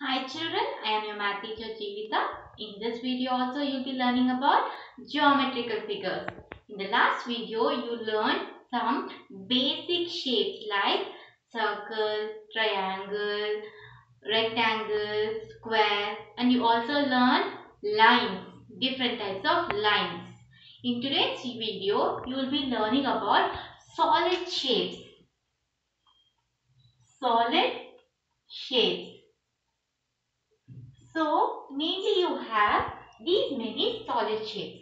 Hi children, I am your math teacher Jeevita. In this video also you will be learning about geometrical figures. In the last video you learned some basic shapes like circle, triangle, rectangle, square, and you also learned lines, different types of lines. In today's video you will be learning about solid shapes. Solid shapes. So, mainly you have these many solid shapes.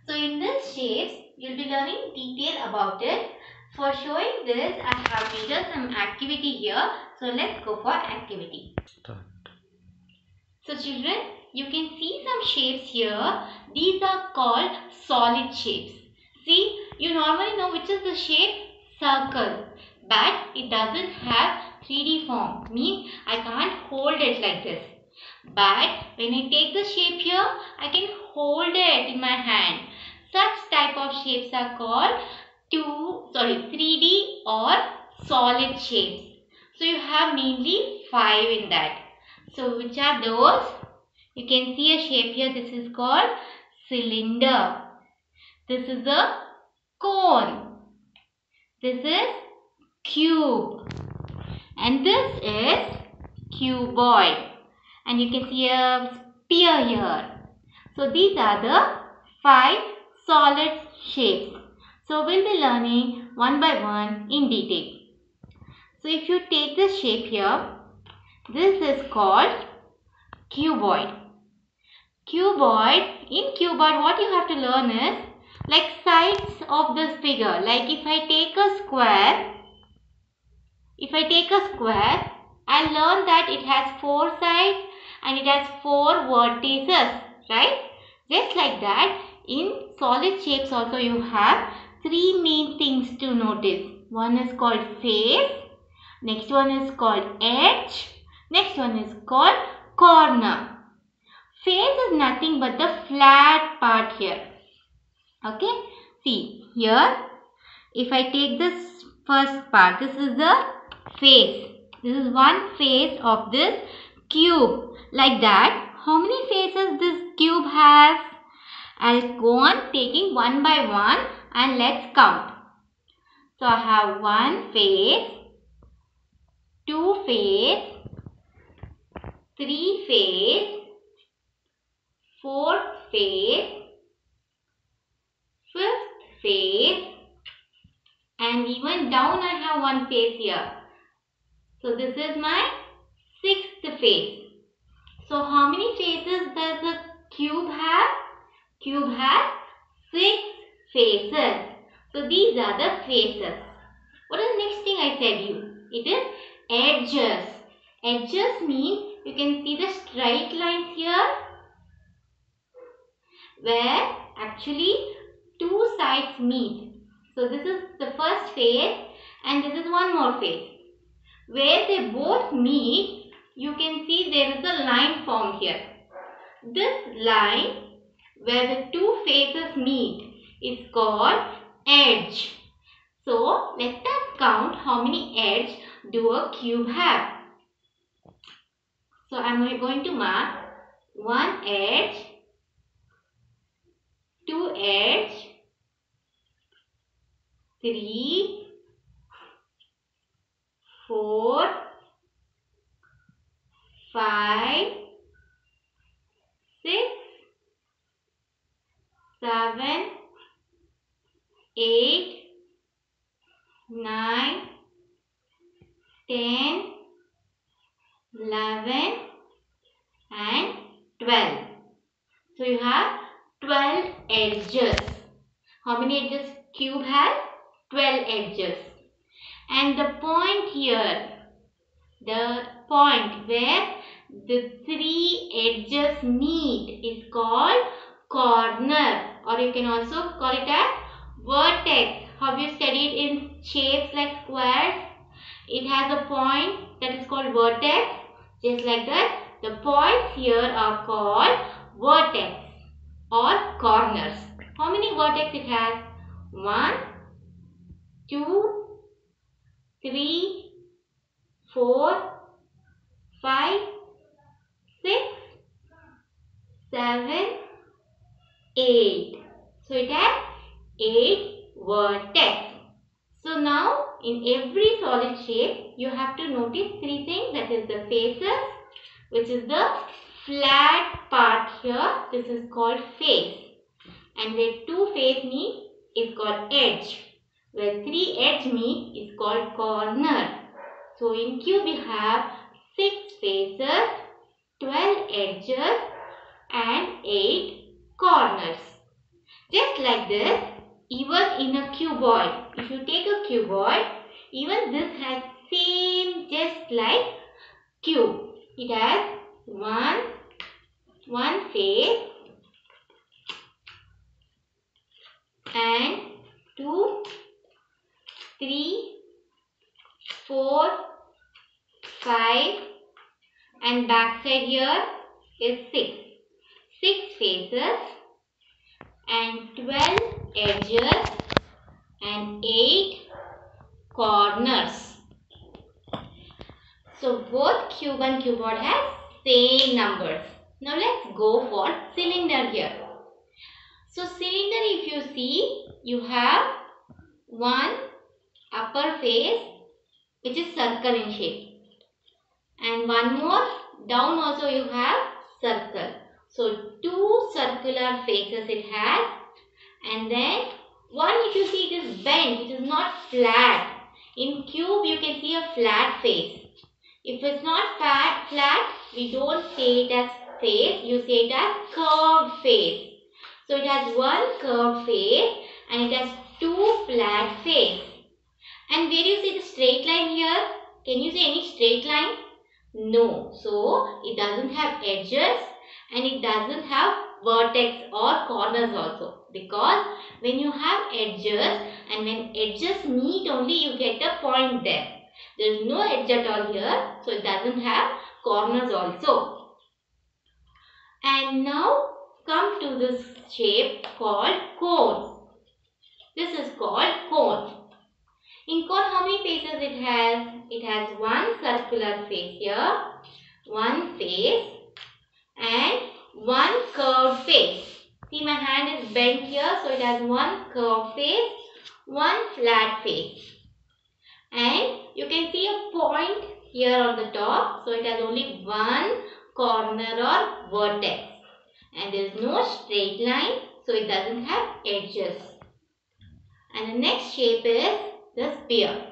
So, in this shapes, you will be learning detail about it. For showing this, I have made some activity here. So, let's go for activity. So, children, you can see some shapes here. These are called solid shapes. See, you normally know which is the shape circle, but it doesn't have 3D form. Means I can't hold it like this. But when I take the shape here, I can hold it in my hand. Such type of shapes are called 3D or solid shapes. So you have mainly 5 in that. So which are those? You can see a shape here. This is called cylinder. This is a cone. This is cube. And this is cuboid. And you can see a sphere here. So these are the 5 solid shapes. So we'll be learning one by one in detail. So if you take this shape here, this is called cuboid. Cuboid, in cuboid what you have to learn is like sides of this figure. Like if I take a square, I learn that it has 4 sides and it has 4 vertices, right? Just like that, in solid shapes also you have 3 main things to notice. One is called face, next one is called edge, next one is called corner. Face is nothing but the flat part here. Okay, see here, if I take this first part, this is the face. This is one face of this cube. Like that, how many faces this cube has? I'll go on taking one by one and let's count. So I have one face, two face, three face, fourth face, fifth face, and even down I have one face here. So this is my sixth face. So how many faces does the cube have? Cube has 6 faces. So these are the faces. What is the next thing I said you? It is edges. Edges means you can see the straight lines here where actually 2 sides meet. So this is the first face and this is one more face. Where they both meet, you can see there is a line formed here. This line where the 2 faces meet is called edge. So let us count how many edges do a cube have. So I am going to mark 1 edge, 2 edge, 3, 4, 5, 6, 7, 8, 9, 10, 11 and 12. So you have 12 edges. How many edges cube has? 12 edges. And the point here, the point where the 3 edges meet is called corner, or you can also call it as vertex. Have you studied in shapes like squares? It has a point that is called vertex. Just like that, the points here are called vertex or corners. How many vertex it has? 1, 2, 3, 4, 5, 6, 7, 8. So it has 8 vertex. So now in every solid shape you have to notice 3 things, that is the faces, which is the flat part here. This is called face. And where 2 face meet is called edge. Where 3 edge meet is called corner. So in cube we have 6 faces, 12 edges and 8 corners. Just like this, even in a cuboid, if you take a cuboid, even this has same just like cube. It has one face and 2, 3, 4, 5 and back side here is 6. 6 faces and 12 edges and 8 corners. So both cube and cuboid have same numbers. Now let's go for cylinder here. So cylinder, if you see, you have one upper face which is circle in shape, and one more down also you have circle. So 2 circular faces it has, and then one, if you see, it is bent, it is not flat. In cube you can see a flat face. If it's not flat, we don't say it as face, you say it as curved face. So it has one curved face and it has 2 flat face. And where you see the straight line here, can you see any straight line? No. So it doesn't have edges and it doesn't have vertex or corners also, because when you have edges and when edges meet only you get a point there. There is no edge at all here, so it doesn't have corners also. And now come to this shape called cone. This is called cone. In cone, how many faces it has? It has one circular face here, one face and one curved face. See, my hand is bent here, so it has one curved face, one flat face. And you can see a point here on the top, so it has only one corner or vertex. And there is no straight line, so it doesn't have edges. And the next shape is the spear.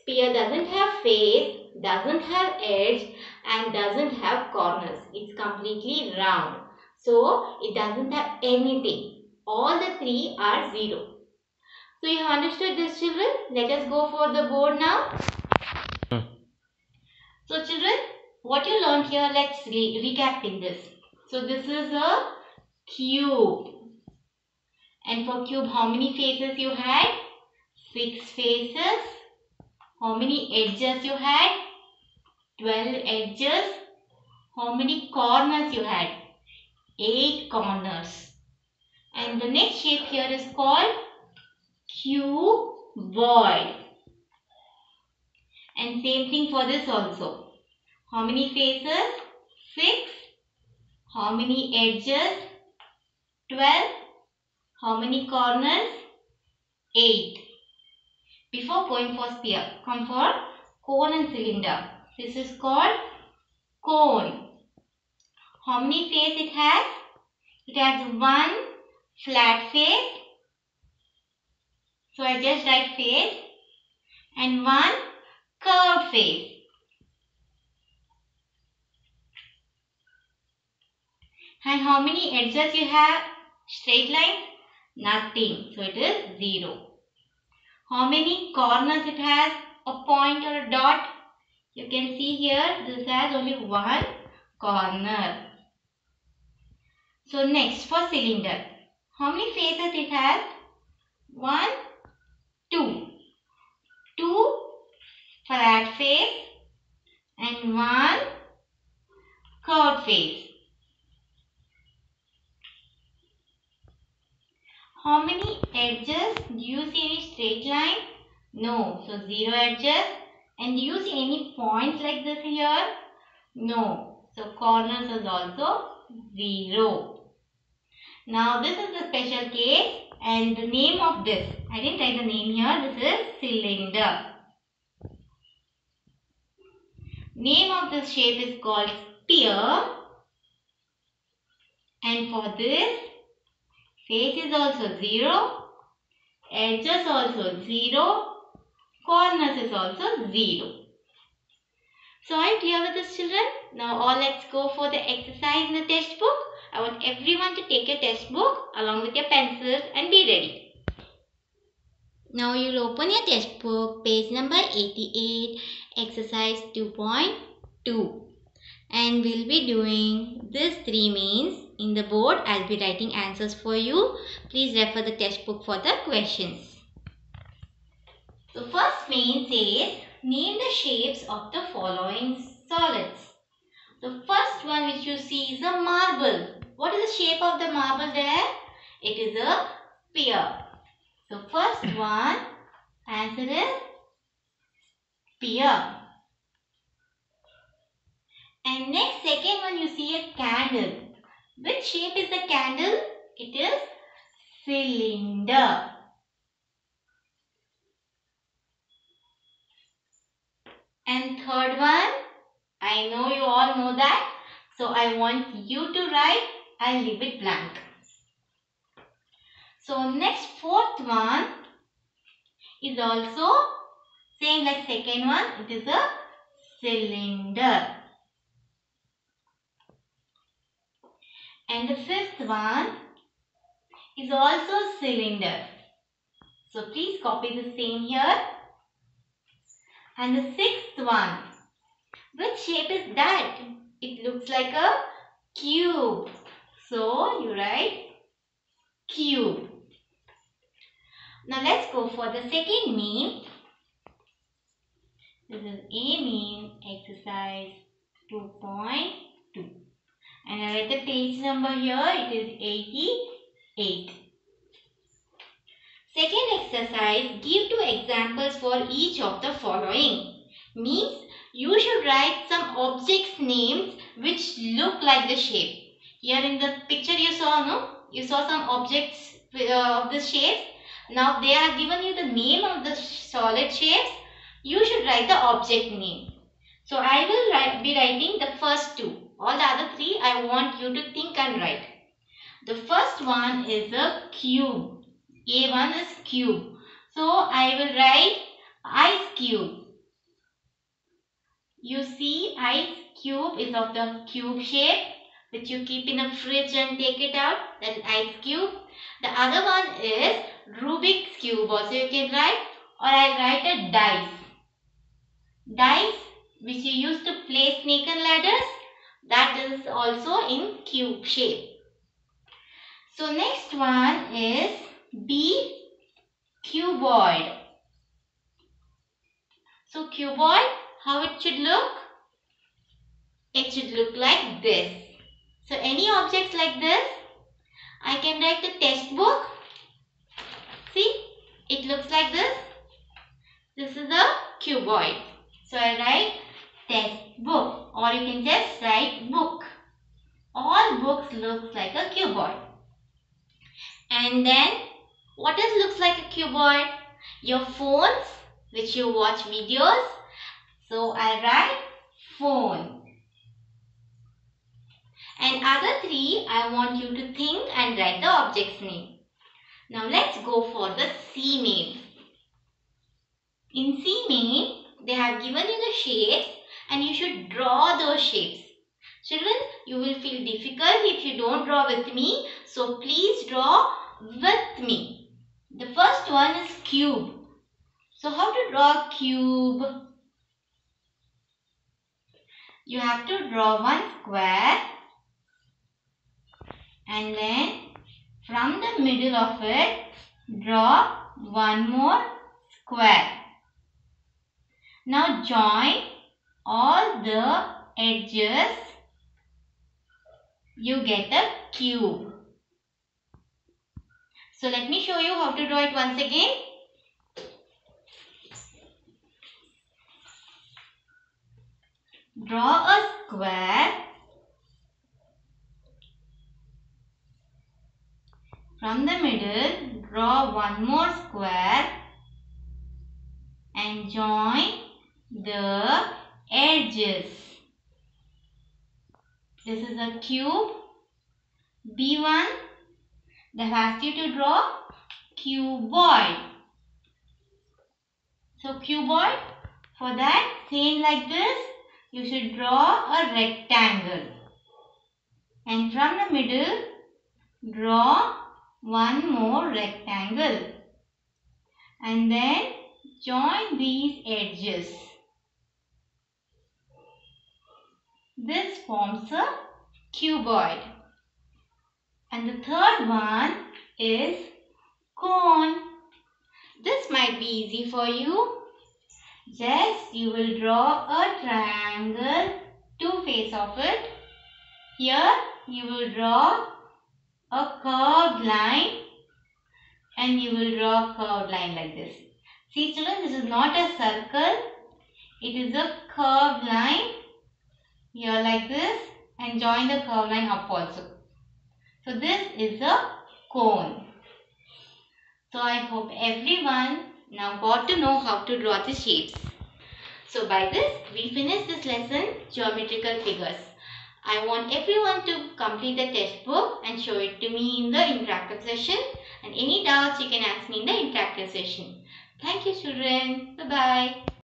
Spear doesn't have face, doesn't have edge and doesn't have corners. It's completely round. So it doesn't have anything. All the 3 are 0. So you have understood this, children? Let us go for the board now. So children, what you learned here, let's recap in this. So this is a cube. And for cube, how many faces you had? 6 faces. How many edges you had? 12 edges. How many corners you had? 8 corners. And the next shape here is called cuboid. And same thing for this also. How many faces? 6. How many edges? 12. How many corners? 8. Before going for spear, come for cone and cylinder. This is called cone. How many faces it has? It has one flat face. So I just write face. And one curved face. And how many edges you have? Straight lines? Nothing. So it is 0. How many corners it has? A point or a dot? You can see here this has only one corner. So next for cylinder. How many faces it has? 1, 2. 2 flat face and 1 curved face. How many edges? Do you see any straight line? No. So 0 edges. And do you see any points like this here? No. So corners is also 0. Now this is the special case and the name of this. I didn't write the name here. This is cylinder. Name of this shape is called sphere. And for this, face is also 0. Edges also 0. Corners is also 0. So are you clear with this, children? Now all let's go for the exercise in the test book. I want everyone to take your test book along with your pencils and be ready. Now you'll open your test book, page number 88, exercise 2.2. And we'll be doing this 3 means in the board. I'll be writing answers for you. Please refer the test book for the questions. So first main says, name the shapes of the following solids. The first one which you see is a marble. What is the shape of the marble there? It is a sphere. So first one, answer is sphere. And next second one you see a candle. Which shape is the candle? It is cylinder. And third one, I know you all know that. So I want you to write, I'll leave it blank. So next fourth one is also same like second one. It is a cylinder. And the fifth one is also cylinder. So please copy the same here. And the sixth one, which shape is that? It looks like a cube. So you write cube. Now let's go for the second mean. This is A mean exercise 2.2. And I write the page number here. It is 88. Second exercise, give 2 examples for each of the following. Means you should write some objects names which look like the shape. Here in the picture you saw, no? You saw some objects of this shape. Now they have given you the name of the solid shapes. You should write the object name. So I will be writing the first 2. All the other 3 I want you to think and write. The first one is a cube. A1 is cube. So I will write ice cube. You see ice cube is of the cube shape which you keep in a fridge and take it out. That is ice cube. The other one is Rubik's cube. Also you can write, or I'll write a dice. Dice which you use to play snake and ladders. That is also in cube shape. So next one is B, cuboid. So cuboid, how it should look? It should look like this. So any objects like this, I can write the test book. See, it looks like this. This is a cuboid. So I write test book, or you can just write book. All books looks like a cuboid. And then what else looks like a cuboid? Your phones which you watch videos. So I write phone. And other 3 I want you to think and write the object's name. Now let's go for the C main. In C main they have given you the shapes and you should draw those shapes. Children, you will feel difficult if you don't draw with me. So please draw with me. The first one is cube. So how to draw a cube? You have to draw one square and then from the middle of it draw one more square. Now join all the edges. You get a cube. So let me show you how to draw it once again. draw a square. From the middle, draw one more square and join the edges. This is a cube. B1, they have asked you to draw cuboid. So cuboid, for that, same like this, you should draw a rectangle. And from the middle, draw one more rectangle. And then join these edges. This forms a cuboid. And the third one is cone. This might be easy for you. Just you will draw a triangle, two faces of it. Here you will draw a curved line and you will draw a curved line like this. See children, this is not a circle. It is a curved line here like this and join the curved line up also. So this is a cone. So I hope everyone now got to know how to draw the shapes. So by this we finish this lesson, geometrical figures. I want everyone to complete the textbook and show it to me in the interactive session. And any doubts you can ask me in the interactive session. Thank you children. Bye-bye.